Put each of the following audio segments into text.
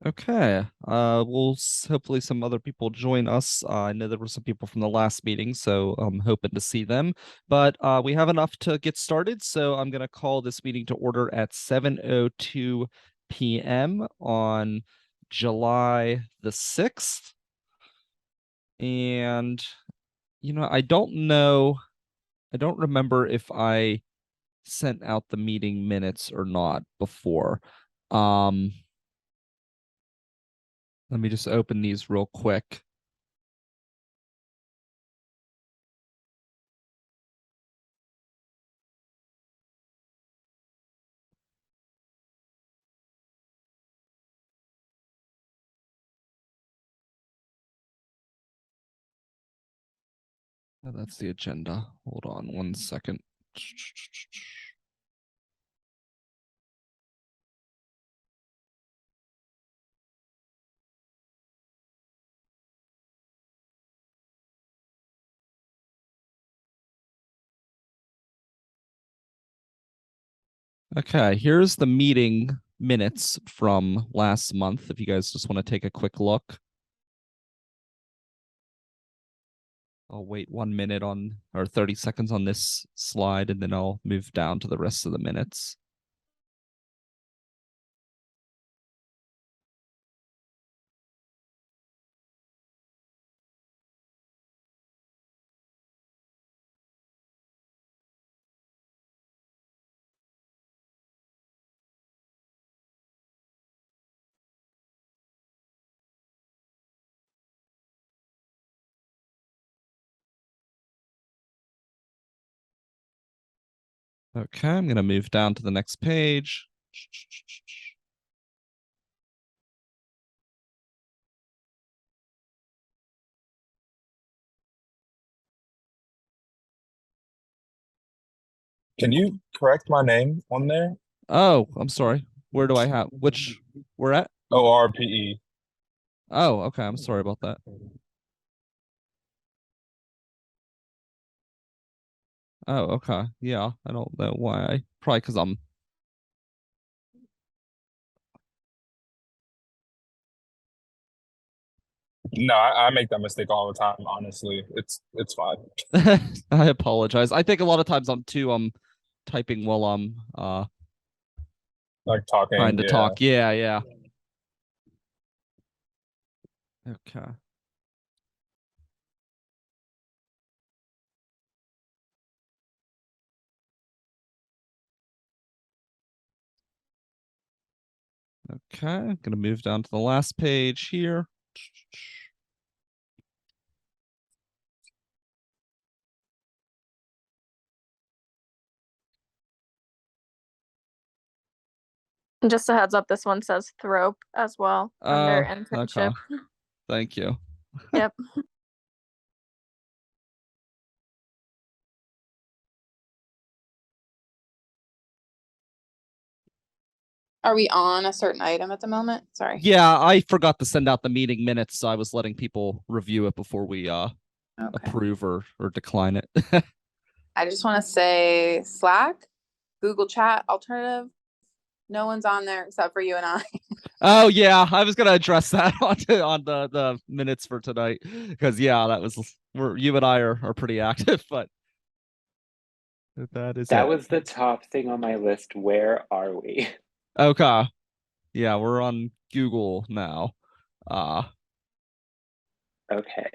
Okay. Hopefully some other people join us. I know there were some people from the last meeting, so I'm hoping to see them. But we have enough to get started, so I'm going to call this meeting to order at 7:02 p.m. on July the 6th. And I don't remember if I sent out the meeting minutes or not before. Let me just open these real quick. Oh, that's the agenda. Hold on 1 second. Okay, here's the meeting minutes from last month, if you guys just want to take a quick look. I'll wait 1 minute or 30 seconds on this slide, and then I'll move down to the rest of the minutes. Okay, I'm going to move down to the next page. Can you correct my name on there? Oh, I'm sorry. Where do I have which we're at? ORPE. Oh, okay. I'm sorry about that. Oh, okay. Yeah, I don't know why. Probably because I'm. No, I make that mistake all the time, honestly. It's fine. I apologize. I think a lot of times I'm typing while I'm Like talking, trying to yeah. talk. Yeah. Okay. Okay, I'm gonna move down to the last page here. And just a heads up, this one says Thorpe as well under internship. Okay. Thank you. Yep. Are we on a certain item at the moment? Sorry. Yeah, I forgot to send out the meeting minutes, so I was letting people review it before we approve or decline it. I just want to say Slack, Google Chat alternative. No one's on there except for you and I. Oh yeah, I was gonna address that on the minutes for tonight, because that was you and I are pretty active, but that was the top thing on my list. Where are we? Okay. Yeah, we're on Google now. Okay. I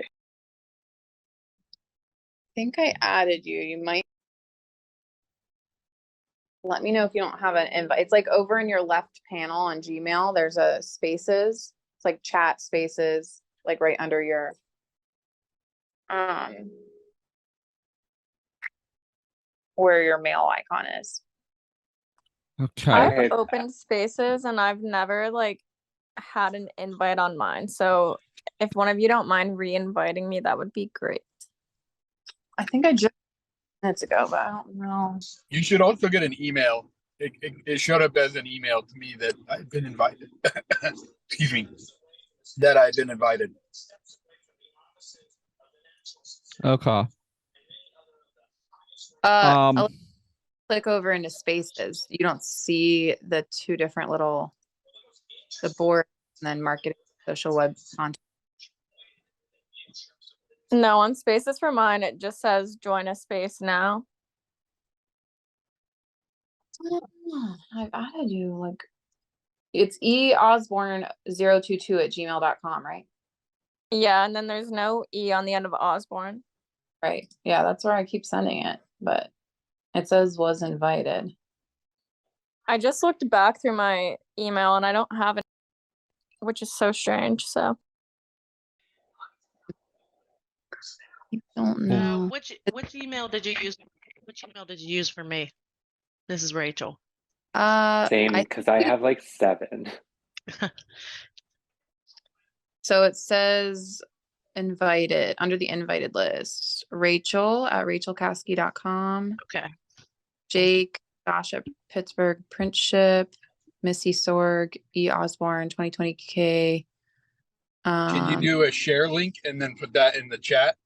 think I added you. You might let me know if you don't have an invite. It's like over in your left panel on Gmail. There's a spaces. It's like chat spaces, like right under your where your mail icon is. Okay. I've opened spaces and I've never had an invite on mine. So if one of you don't mind re-inviting me, that would be great. I think I just minutes ago, but I don't know. You should also get an email. It showed up as an email to me that I've been invited. Excuse me. That I've been invited. Okay. Click over into spaces. You don't see the two different little the board, and then marketing, social web content. No, on Spaces for mine, it just says join a space now. I've added you like it's eosborn022@gmail.com, right? Yeah, and then there's no E on the end of Osborne. Right. Yeah, that's where I keep sending it, but it says was invited. I just looked back through my email and I don't have it, which is so strange. So I don't know. Which email did you use? Which email did you use for me? This is Rachel. Same, because I have like 7. So it says invited under the invited list. Rachel at rachelkasky.com. Okay. Jake, Josh at Pittsburgh Printship, Missy Sorg, E Osborne 2020K. Can you do a share link and then put that in the chat,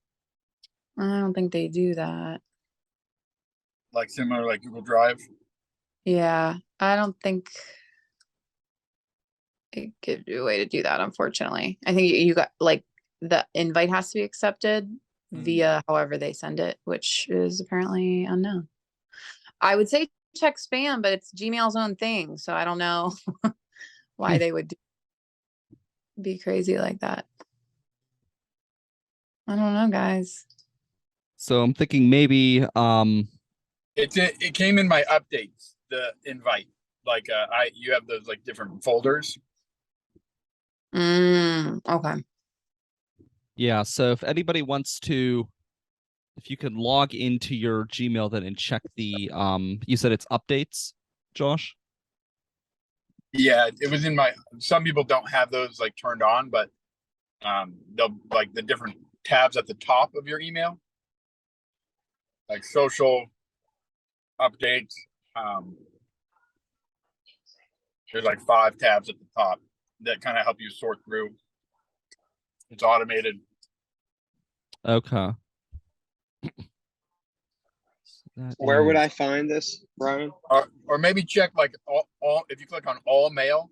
I don't think they do that. like similar like Google Drive? Yeah, I don't think it gives you a way to do that, unfortunately. I think you got like the invite has to be accepted via however they send it, which is apparently unknown. I would say check spam, but it's Gmail's own thing, so I don't know why they would be crazy like that. I don't know, guys. So I'm thinking maybe It came in my updates, the invite. Like you have those like different folders. Okay. yeah, so if anybody wants to, if you can log into your Gmail then and check the you said it's updates, Josh? Yeah, it was in my, some people don't have those like turned on, but they'll like the different tabs at the top of your email, like social updates. There's like 5 tabs at the top that kind of help you sort through. It's automated. Okay. Where would I find this, Brian? Or maybe check like all if you click on all mail,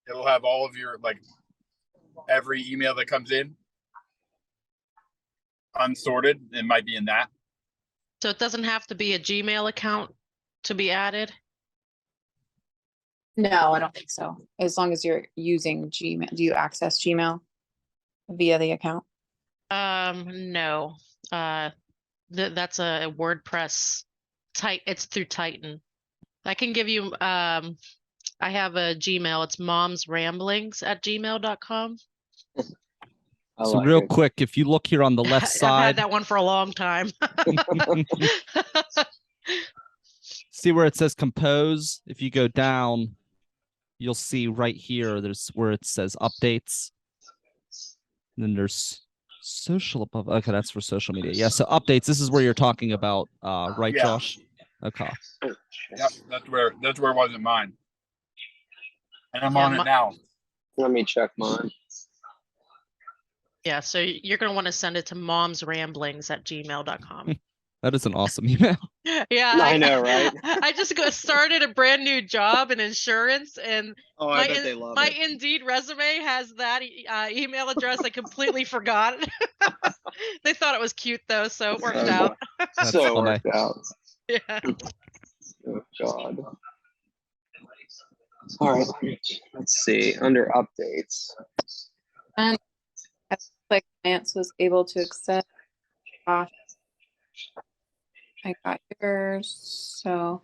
it'll have all of your like every email that comes in unsorted. It might be in that. So it doesn't have to be a Gmail account to be added? No, I don't think so. As long as you're using Gmail. Do you access Gmail via the account? No. That's a WordPress it's through Titan. I can give you I have a Gmail. It's momsramblings@gmail.com. So real quick, if you look here on the left I've side, had that one for a long time. see where it says compose? If you go down, you'll see right here, there's where it says updates. And then there's social above. Okay, that's for social media. Yeah, so updates, this is where you're talking about, right, Yeah. Josh? Okay. Yep, that's where it wasn't mine. And I'm on it now. Let me check mine. Yeah, so you're going to want to send it to momsramblings@gmail.com. That is an awesome email. Yeah, I know, right? I just started a brand new job in insurance, and Oh, I bet they love my it. Indeed resume has that email address. I completely forgot. They thought it was cute though, so it worked out. That's So funny. worked out. Yeah. Oh God. All right. Let's see. Under updates. And like Lance was able to accept. I got yours, so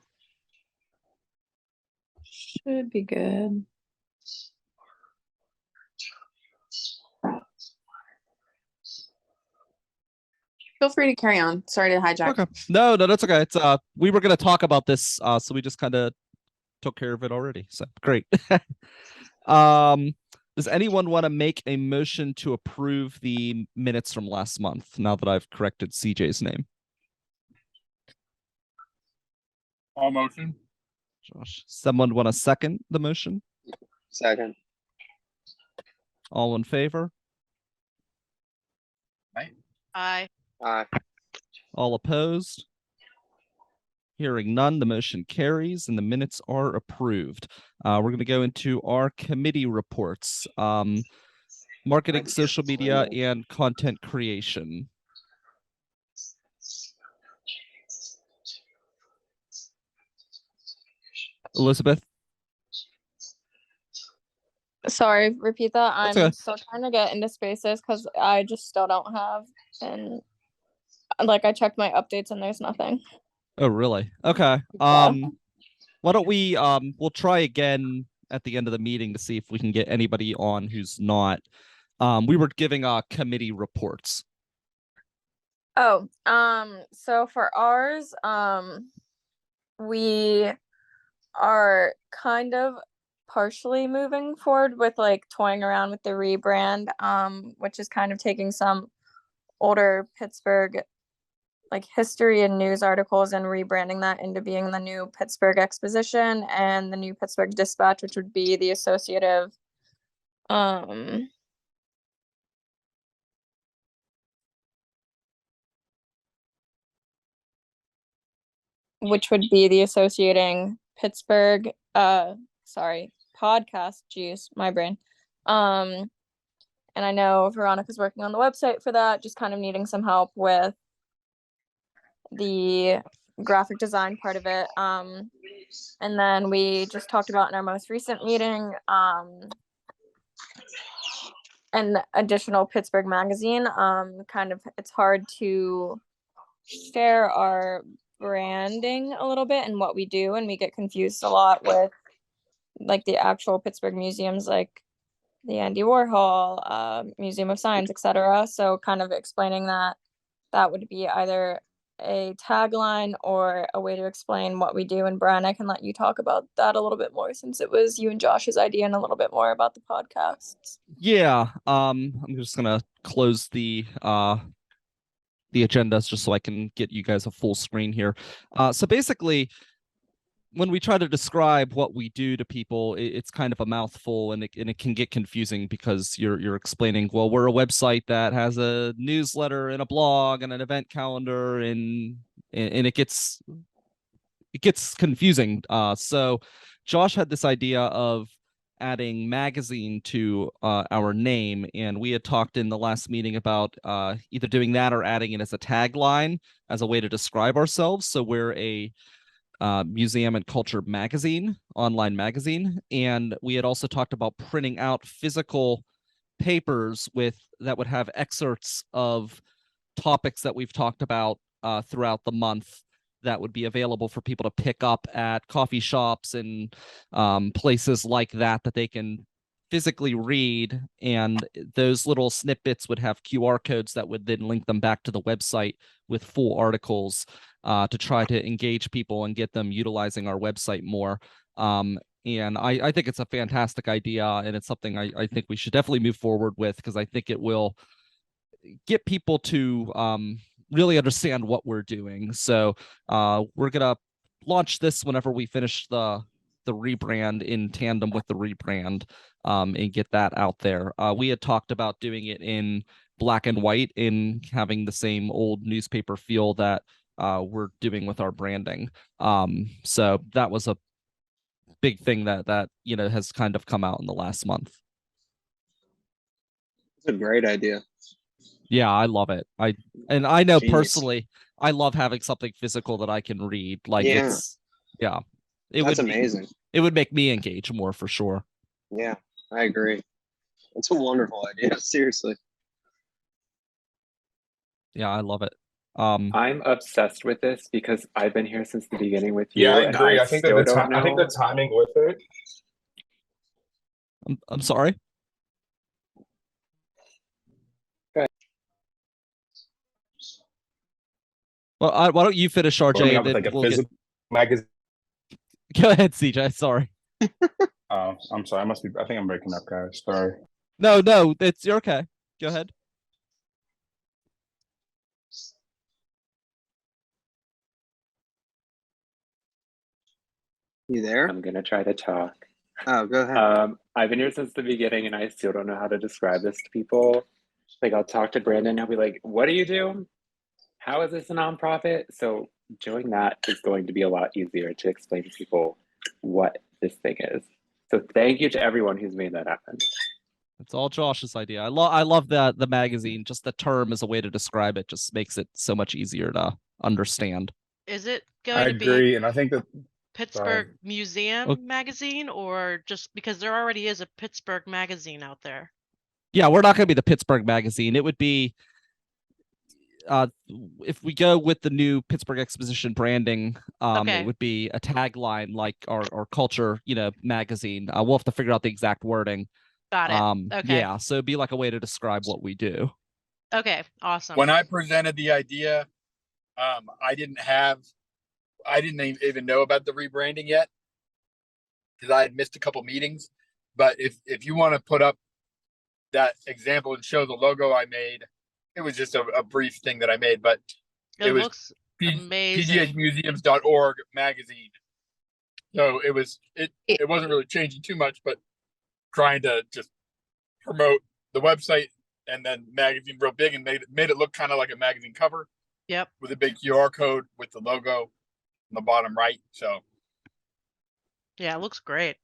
should be good. Feel free to carry on. Sorry to hijack. Okay. No, that's okay. It's we were gonna talk about this, so we just kind of took care of it already. So great. Does anyone want to make a motion to approve the minutes from last month now that I've corrected CJ's name? All motion. Josh. Someone want to second the motion? Second. All in favor? I Aye. All opposed? Hearing none, the motion carries and the minutes are approved. We're going to go into our committee reports. Marketing, social media, and content creation. Elizabeth? Sorry, repeat that. That's I'm okay. still trying to get into Spaces because I just still don't have, and like I checked my updates and there's nothing. Oh, really? Okay. Yeah. Why don't we we'll try again at the end of the meeting to see if we can get anybody on who's not. We were giving committee reports. Oh, so for ours, we are kind of partially moving forward with like toying around with the rebrand, which is kind of taking some older Pittsburgh like history and news articles and rebranding that into being the new Pittsburgh Exposition and the new Pittsburgh Dispatch, which would be the associative which would be the associating Pittsburgh podcast juice, my brain. And I know Veronica's working on the website for that, just kind of needing some help with the graphic design part of it. And then we just talked about in our most recent meeting, an additional Pittsburgh magazine. Kind of, it's hard to share our branding a little bit and what we do, and we get confused a lot with like the actual Pittsburgh museums, like the Andy Warhol, Museum of Science, etc. So kind of explaining that would be either a tagline or a way to explain what we do. And Brian, I can let you talk about that a little bit more since it was you and Josh's idea, and a little bit more about the podcasts. Yeah. I'm just gonna close the agendas just so I can get you guys a full screen here. So basically, when we try to describe what we do to people, it's kind of a mouthful, and it can get confusing because you're explaining, well, we're a website that has a newsletter and a blog and an event calendar, and it gets confusing. So Josh had this idea of adding magazine to our name, and we had talked in the last meeting about either doing that or adding it as a tagline as a way to describe ourselves. So we're a museum and culture magazine, online magazine, and we had also talked about printing out physical papers that would have excerpts of topics that we've talked about throughout the month that would be available for people to pick up at coffee shops and places like that they can physically read, and those little snippets would have QR codes that would then link them back to the website with full articles to try to engage people and get them utilizing our website more. And I think it's a fantastic idea, and it's something I think we should definitely move forward with, because I think it will get people to really understand what we're doing. So we're gonna launch this whenever we finish the rebrand, in tandem with the rebrand, and get that out there. We had talked about doing it in black and white, in having the same old newspaper feel that we're doing with our branding. So that was a big thing that has kind of come out in the last month. It's a great idea. Yeah, I love it. I know Genius. Personally, I love having something physical that I can read. Like, That's amazing. It would make me engage more, for sure. Yeah, I agree. It's a wonderful idea. Seriously. Yeah, I love it. I'm obsessed with this because I've been here since the beginning with you. Yeah, I agree. I think that I think the timing with it. I'm sorry. Well, why don't you finish, RJ? With like a physical magazine. Go ahead, CJ. Sorry. Oh, I'm sorry. I think I'm breaking up, guys. Sorry. No, you're okay. Go ahead. You there? I'm gonna try to talk. Oh, go ahead. I've been here since the beginning, and I still don't know how to describe this to people. Like, I'll talk to Brandon, he'll be like, "What do you do? How is this a nonprofit?" So doing that is going to be a lot easier to explain to people what this thing is. So thank you to everyone who's made that happen. It's all Josh's idea. I love the magazine. Just the term as a way to describe it just makes it so much easier to understand. Is it I going to be agree, and I think that Pittsburgh Museum Okay. magazine, or just because there already is a Pittsburgh magazine out there? Yeah, we're not going to be the Pittsburgh magazine. It would be if we go with the new Pittsburgh Exposition branding, Okay. it would be a tagline like our culture, magazine. We'll have to figure out the exact wording. Got it. Okay. Yeah, so it'd be like a way to describe what we do. Okay, awesome. When I presented the idea, I didn't even know about the rebranding yet because I had missed a couple meetings. But if you want to put up that example and show the logo I made, it was just a brief thing that I made, but it was looks amazing. pghmuseums.org magazine. So it wasn't really changing too much, but trying to just promote the website and then magazine real big and made it look kind of like a magazine cover. Yep. With a big QR code with the logo on the bottom right. So Yeah, it looks great.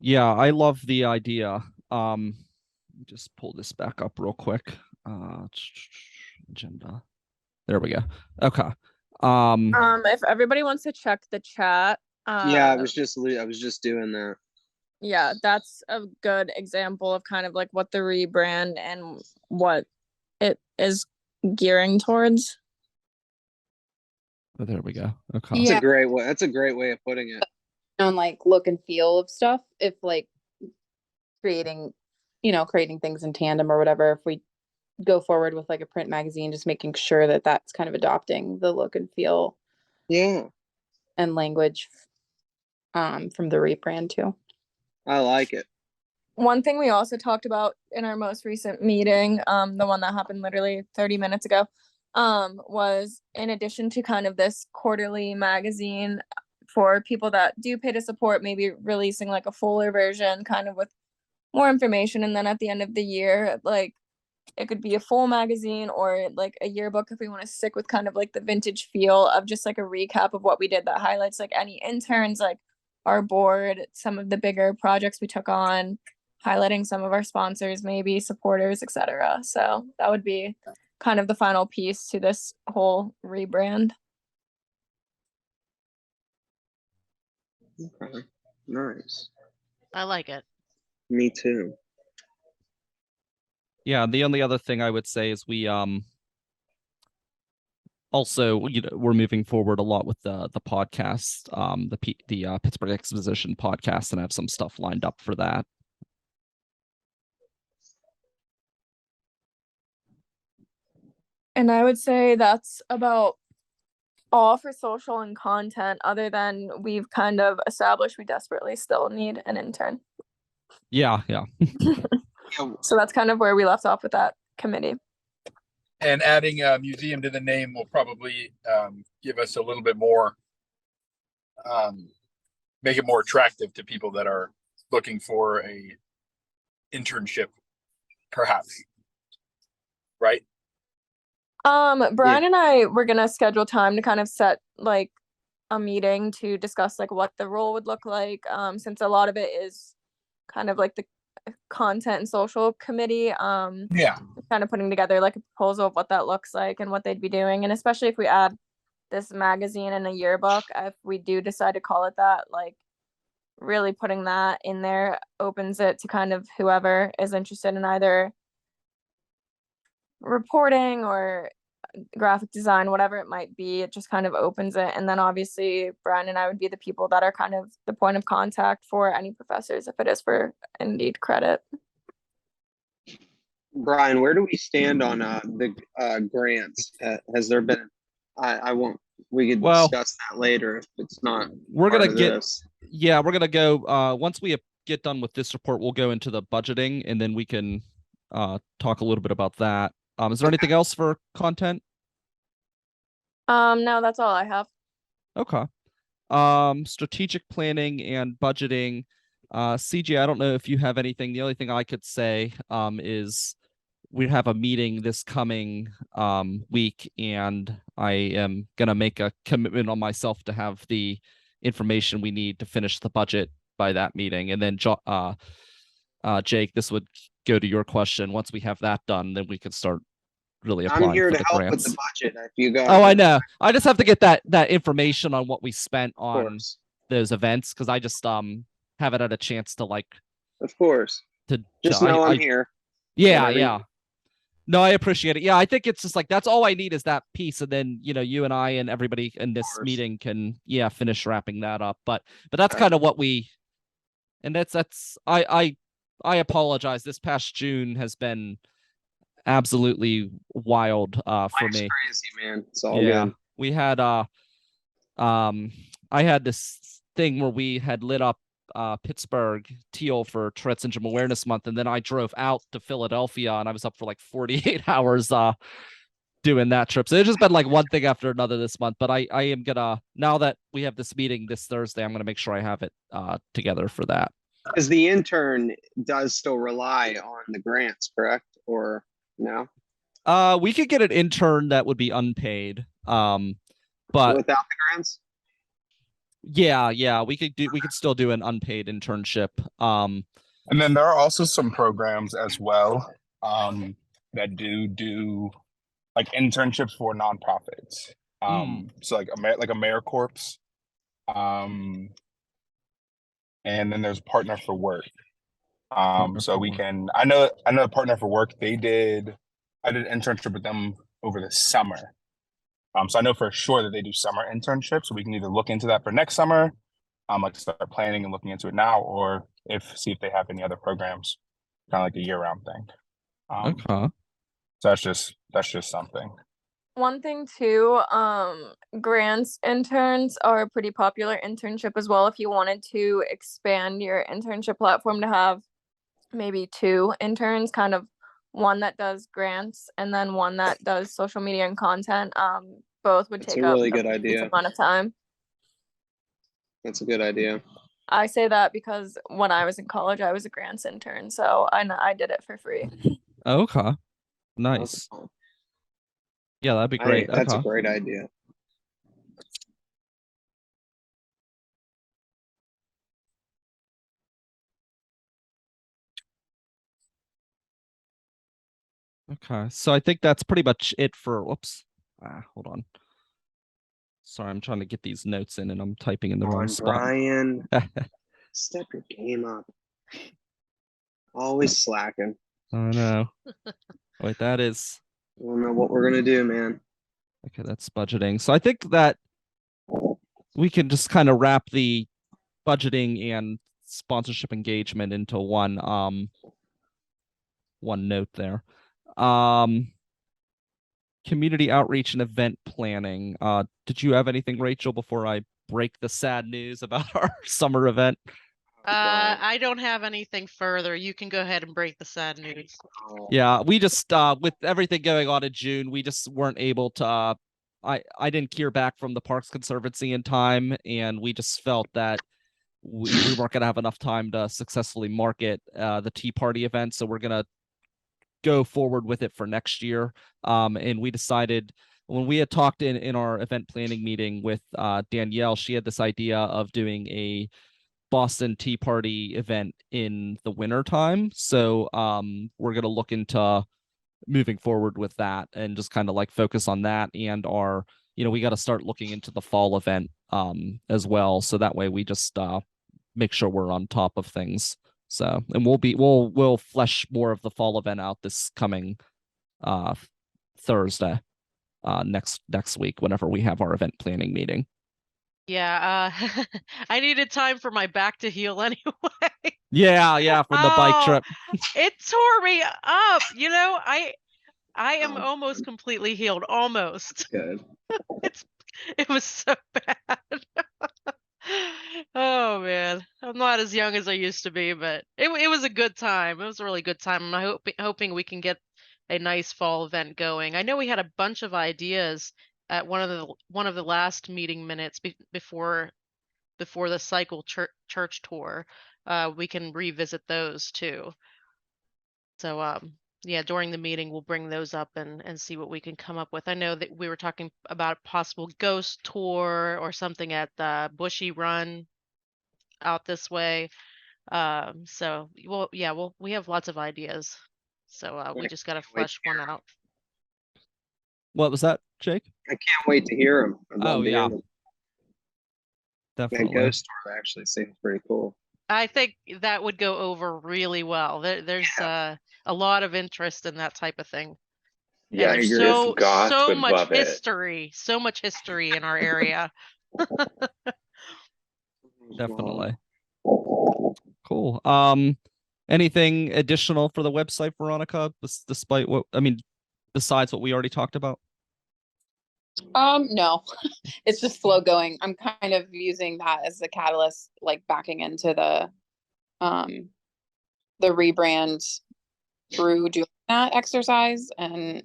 Yeah, I love the idea. Let me just pull this back up real quick. Agenda. There we go. Okay. If everybody wants to check the chat, Yeah, I was just doing that. yeah, that's a good example of kind of like what the rebrand and what it is gearing towards. Oh, there we go. Okay. Yeah. That's a great way of putting it. On like look and feel of stuff, if like creating things in tandem or whatever, if we go forward with like a print magazine, just making sure that that's kind of adopting the look and feel and language from the rebrand too. I like it. One thing we also talked about in our most recent meeting, the one that happened literally 30 minutes ago, was in addition to kind of this quarterly magazine for people that do pay to support, maybe releasing like a fuller version kind of with more information. And then at the end of the year, like it could be a full magazine or like a yearbook if we want to stick with kind of like the vintage feel of just like a recap of what we did that highlights like any interns, like our board, some of the bigger projects we took on, highlighting some of our sponsors, maybe supporters, etc. So that would be kind of the final piece to this whole rebrand. Okay. Nice. I like it. Me too. Yeah, the only other thing I would say is we also we're moving forward a lot with the podcast, the Pittsburgh Exposition Podcast, and I have some stuff lined up for that. And I would say that's about all for social and content, other than we've kind of established we desperately still need an intern. Yeah. So that's kind of where we left off with that committee. And adding a museum to the name will probably give us a little bit more, make it more attractive to people that are looking for a internship, perhaps. Right? Brian and I were gonna schedule time to kind of set like a meeting to discuss like what the role would look like. Since a lot of it is kind of like the content and social committee. Yeah. Kind of putting together like a proposal of what that looks like and what they'd be doing. And especially if we add this magazine and a yearbook, if we do decide to call it that, like really putting that in there opens it to kind of whoever is interested in either reporting or graphic design, whatever it might be. It just kind of opens it. And then obviously Brian and I would be the people that are kind of the point of contact for any professors if it is for Indeed credit. Brian, where do we stand on the grants? Has there been? I won't. We could discuss that later if it's not. We're gonna get. This. Yeah, we're gonna go. Once we get done with this report, we'll go into the budgeting, and then we can talk a little bit about that. Is there anything else for content? No, that's all I have. Okay. Strategic planning and budgeting. CJ, I don't know if you have anything. The only thing I could say is we have a meeting this coming week, and I am gonna make a commitment on myself to have the information we need to finish the budget by that meeting. And then Jake, this would go to your question. Once we have that done, then we can start really applying I'm here for to the help grants. with the budget. If you guys, Oh, I know. I just have to get that information on what we spent of on course, those events, because I just haven't had a chance to of course. to Just know I'm here. yeah, whenever you- yeah. No, I appreciate it. Yeah, I think it's just like that's all I need is that piece, and then you and I and everybody in this course. meeting can finish wrapping that up. But that's Right. kind of what we, and that's I apologize. This past June has been absolutely wild for Life's me. crazy, man. It's all Yeah, good. we had I had this thing where we had lit up Pittsburgh teal for Tourette Syndrome Awareness Month, and then I drove out to Philadelphia, and I was up for like 48 hours doing that trip. So it's just been like one thing after another this month. But I am gonna, now that we have this meeting this Thursday, I'm gonna make sure I have it together for that. Because the intern does still rely on the grants, correct? Or no? We could get an intern that would be unpaid. But Without the grants? yeah, we could still do an unpaid internship. And then there are also some programs as well that do like internships for nonprofits. So like Americorps. And then there's Partner for Work. So we can, I know Partner for Work, I did an internship with them over the summer. So I know for sure that they do summer internships, so we can either look into that for next summer, like start planning and looking into it now, or see if they have any other programs, kind of like a year-round thing. Okay. So that's just something. One thing too, grants interns are a pretty popular internship as well. If you wanted to expand your internship platform to have maybe 2 interns, kind of one that does grants and then one that does social media and content, both would That's take a really up good a decent idea. amount of time. That's a good idea. I say that because when I was in college, I was a grants intern, so I did it for free. Okay. Nice. Awesome. Yeah, that'd be great. That's a Okay. great idea. Okay. So I think that's pretty much it for, whoops. Hold on. Sorry, I'm trying to get these notes in and I'm typing in the wrong spot. Brian, step your game up. Always slacking. I know. Wait, that is, I don't know what we're gonna do, man. okay, that's budgeting. So I think that we can just kind of wrap the budgeting and sponsorship engagement into one note there. Community outreach and event planning. Did you have anything, Rachel, before I break the sad news about our summer event? I don't have anything further. You can go ahead and break the sad news. Yeah, we just with everything going on in June, we just weren't able to I didn't hear back from the Parks Conservancy in time, and we just felt that we weren't gonna have enough time to successfully market the Tea Party event, so we're gonna go forward with it for next year. And we decided, when we had talked in our event planning meeting with Danielle, she had this idea of doing a Boston Tea Party event in the winter time. So we're going to look into moving forward with that and just kind of like focus on that. And we got to start looking into the fall event as well. So that way we just make sure we're on top of things. So, and we'll flesh more of the fall event out this coming Thursday, next week, whenever we have our event planning meeting. Yeah, I needed time for my back to heal anyway. Yeah, from the bike trip. It tore me up. I am almost completely healed. Almost. Good. It was so bad. Oh man, I'm not as young as I used to be, but it was a good time. It was a really good time. I'm hoping we can get a nice fall event going. I know we had a bunch of ideas at one of the last meeting minutes before the cycle church tour. We can revisit those too. So yeah, during the meeting, we'll bring those up and see what we can come up with. I know that we were talking about a possible ghost tour or something at the Bushy Run out this way. So we have lots of ideas. So we just got to flesh one out. What was that, Jake? I can't wait to hear them. I'd love to hear them. That Definitely. ghost tour actually seems pretty cool. I think that would go over really well. There's a lot of interest in that type of thing. Yeah, and there's so much history, so much history in our area. Definitely. Cool. Anything additional for the website, Veronica, despite what, I mean, besides what we already talked about? No, it's just slow going. I'm kind of using that as the catalyst, like backing into the rebrand through doing that exercise and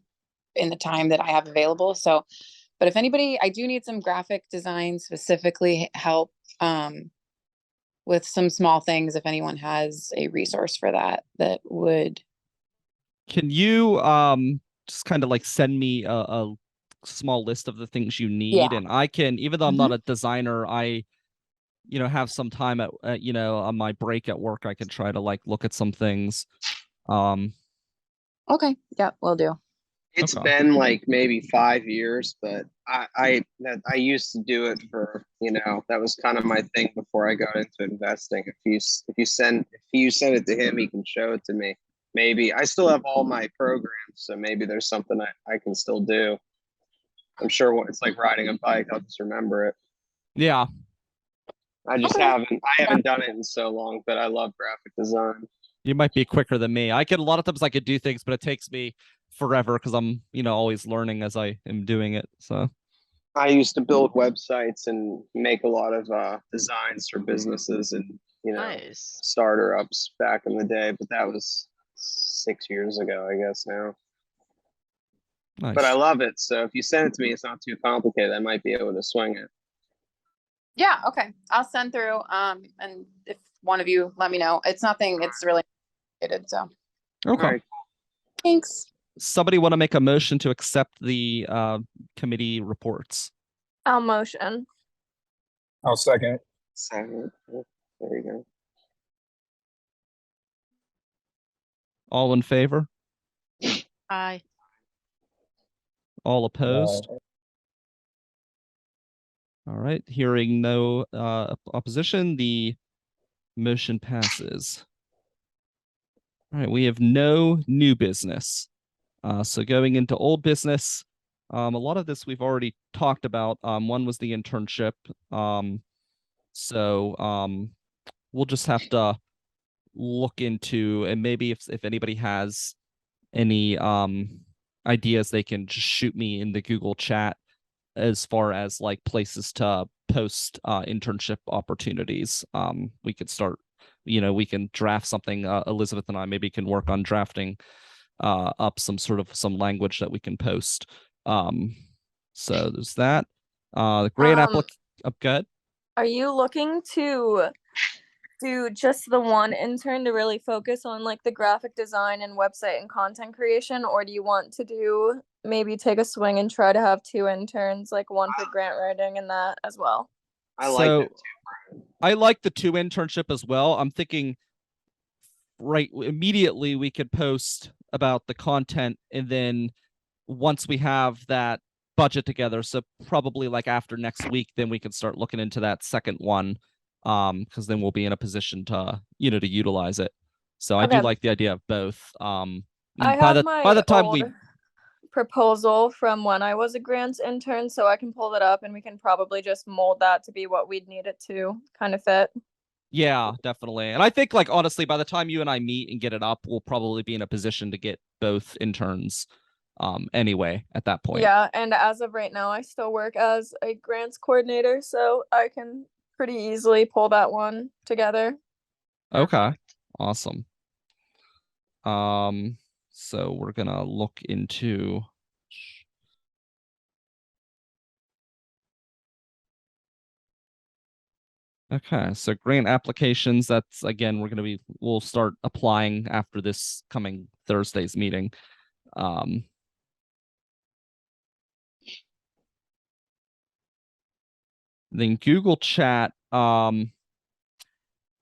in the time that I have available. So, but if anybody, I do need some graphic design specifically help with some small things. If anyone has a resource for that would. Can you just kind of like send me a small list of the things you need, and I can, even though I'm not a designer, I have some time at on my break at work, I can try to like look at some things. Okay, yeah, will do. It's been like maybe 5 years, but I used to do it for, that was kind of my thing before I got into investing. If you send it to him, he can show it to me. Maybe I still have all my programs, so maybe there's something I can still do. I'm sure it's like riding a bike. I'll just remember it. Yeah. I haven't done it in so long, but I love graphic design. You might be quicker than me. A lot of times I could do things, but it takes me forever because I'm, always learning as I am doing it. So I used to build websites and make a lot of designs for businesses and, nice. starter ups back in the day, but that was 6 years ago, I guess now. Nice. But I love it. So if you send it to me, it's not too complicated. I might be able to swing it. Yeah. Okay. I'll send through. And if one of you let me know, it's nothing. It's really complicated. So. Okay. Right. Thanks. Somebody want to make a motion to accept the committee reports? I'll motion. I'll second. There you go. All in favor? Aye. All opposed? All right. Hearing no opposition, the motion passes. All right. We have no new business. So going into old business, a lot of this we've already talked about. One was the internship. So we'll just have to look into, and maybe if anybody has any ideas, they can just shoot me in the Google chat as far as like places to post internship opportunities. We could start, we can draft something. Elizabeth and I maybe can work on drafting up some language that we can post. So there's that. The grant good. Are you looking to do just the one intern to really focus on like the graphic design and website and content creation, or do you want to maybe take a swing and try to have 2 interns, like one for grant writing and that as well? I like it too. I like the 2 internship as well. I'm thinking immediately we could post about the content, and then once we have that budget together, so probably like after next week, then we can start looking into that second one, because then we'll be in a position to to utilize it. So I do like the idea of both. I have by the time we proposal from when I was a grants intern, so I can pull it up and we can probably just mold that to be what we'd need it to kind of fit. Yeah, definitely. And I think, like, honestly, by the time you and I meet and get it up, we'll probably be in a position to get both interns anyway at that point. Yeah, and as of right now, I still work as a grants coordinator, so I can pretty easily pull that one together. Okay, awesome. So we're gonna look into Okay, so grant applications, that's again, we'll start applying after this coming Thursday's meeting. Then Google Chat,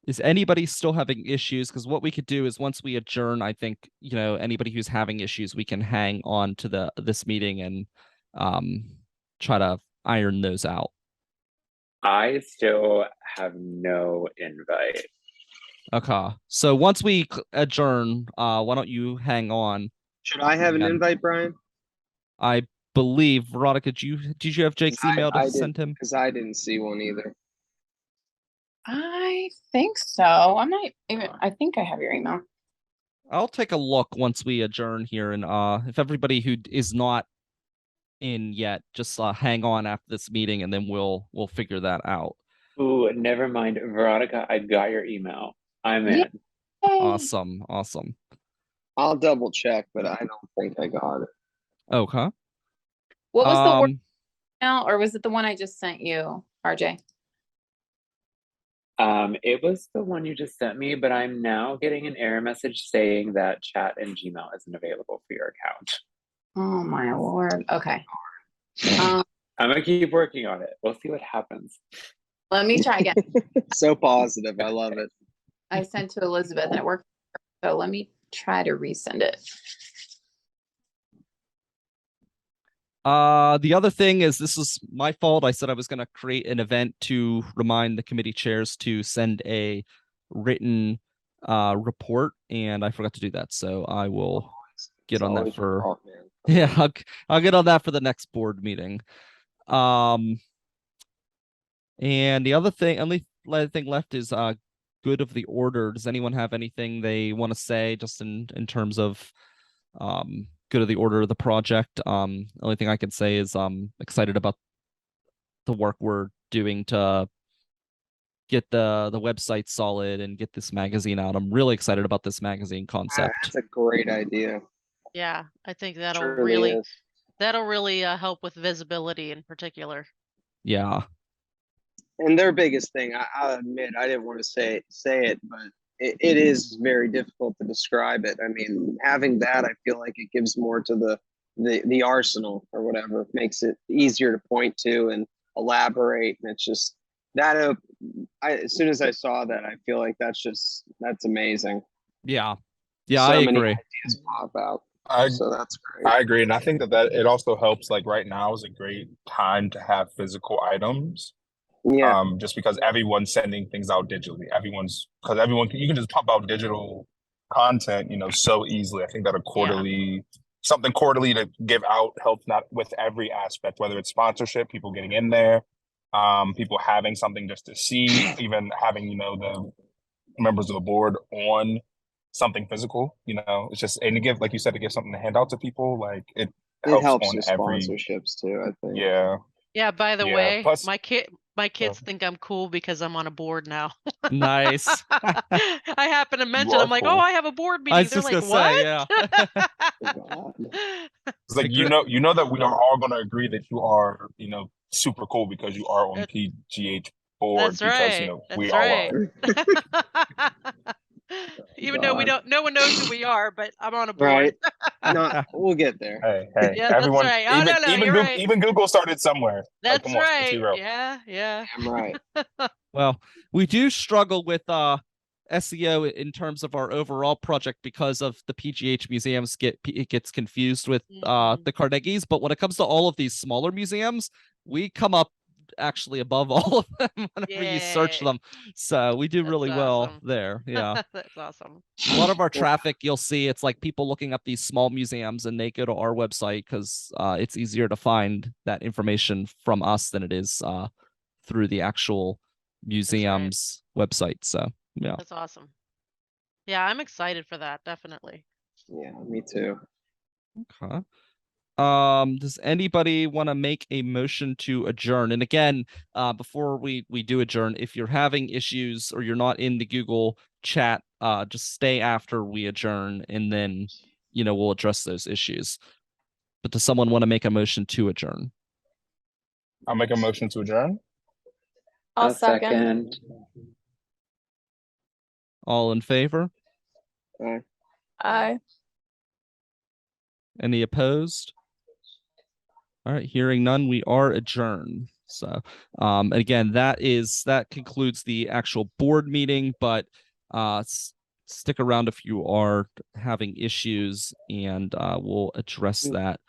is anybody still having issues? Because what we could do is once we adjourn, I think, anybody who's having issues, we can hang on to this meeting and try to iron those out. I still have no invite. Okay, so once we adjourn, why don't you hang on? Should I have an And invite, Brian? I believe, Veronica, did you have Jake's email to send him? Because I didn't see one either. I think so. I think I have your email. I'll take a look once we adjourn here, and if everybody who is not in yet, just hang on after this meeting, and then we'll figure that out. Ooh, never mind, Veronica. I got your email. I'm in. Yay. Awesome. I'll double check, but I don't think I got it. Okay. What was the word email, or was it the one I just sent you, RJ? It was the one you just sent me, but I'm now getting an error message saying that chat in Gmail isn't available for your account. Oh my Lord. Okay. I'm gonna keep working on it. We'll see what happens. Let me try again. So positive. I love it. I sent to Elizabeth and it worked. So let me try to resend it. The other thing is, this is my fault. I said I was going to create an event to remind the committee chairs to send a written report, and I forgot to do that. So I will get on that for I'll get on that for the next board meeting. And the only thing left is good of the order. Does anyone have anything they want to say just in terms of good of the order of the project? The only thing I can say is I'm excited about the work we're doing to get the website solid and get this magazine out. I'm really excited about this magazine concept. That's a great idea. Yeah, I think that'll Truly is. really help with visibility in particular. Yeah. And their biggest thing, I'll admit, I didn't want to say it, but it is very difficult to describe it. I mean, having that, I feel like it gives more to the arsenal or whatever, makes it easier to point to and elaborate. And it's just that. As soon as I saw that, I feel like that's amazing. Yeah, so I many agree. ideas pop out. So that's great. I agree, and I think that it also helps. Like right now is a great time to have physical items. Yeah. Just because everyone's sending things out digitally. You can just pump out digital content, so easily. I think that something quarterly to give out helps not with every aspect, whether it's sponsorship, people getting in there, people having something just to see, even having, the members of the board on something physical, it's just, and to give, like you said, to give something to hand out to people, like it helps on with every sponsorships too, I think. Yeah, by the Yeah, way, plus- my kids think I'm cool because I'm on a board now. Nice. I happen to mention, are I'm like, cool. oh, I have a board meeting. I was They're just like, gonna what? say, yeah. It's like, that we are all going to agree that you are, super cool because you are on PGH board. That's right. We That's all right. Even though no one knows who we are, but I'm on a board. Right. No, we'll get there. Hey, Yeah, everyone, that's right. Oh, no, even you're Google, right. even Google started somewhere. That's come on, let's right. be real. Yeah. I'm right. Well, we do struggle with SEO in terms of our overall project because of the PGH museums it gets confused with the Carnegies, but when it comes to all of these smaller museums, we come up actually above all of them whenever you search Yay. them. So we do That's really well awesome. there. Yeah. That's awesome. A lot of our traffic, you'll see, it's like people looking up these small museums and they go to our website because it's easier to find that information from us than it is through the actual museum's website. So yeah, That's awesome. Yeah, I'm excited for that. Definitely. Yeah, me too. okay. Does anybody want to make a motion to adjourn? And again, before we do adjourn, if you're having issues or you're not in the Google chat, just stay after we adjourn and then we'll address those issues. But does someone want to make a motion to adjourn? I'll make a motion to adjourn. I'll second. All in favor? Aye. Any opposed? All right, hearing none, we are adjourned. So, again, that concludes the actual board meeting, but stick around if you are having issues, and we'll address that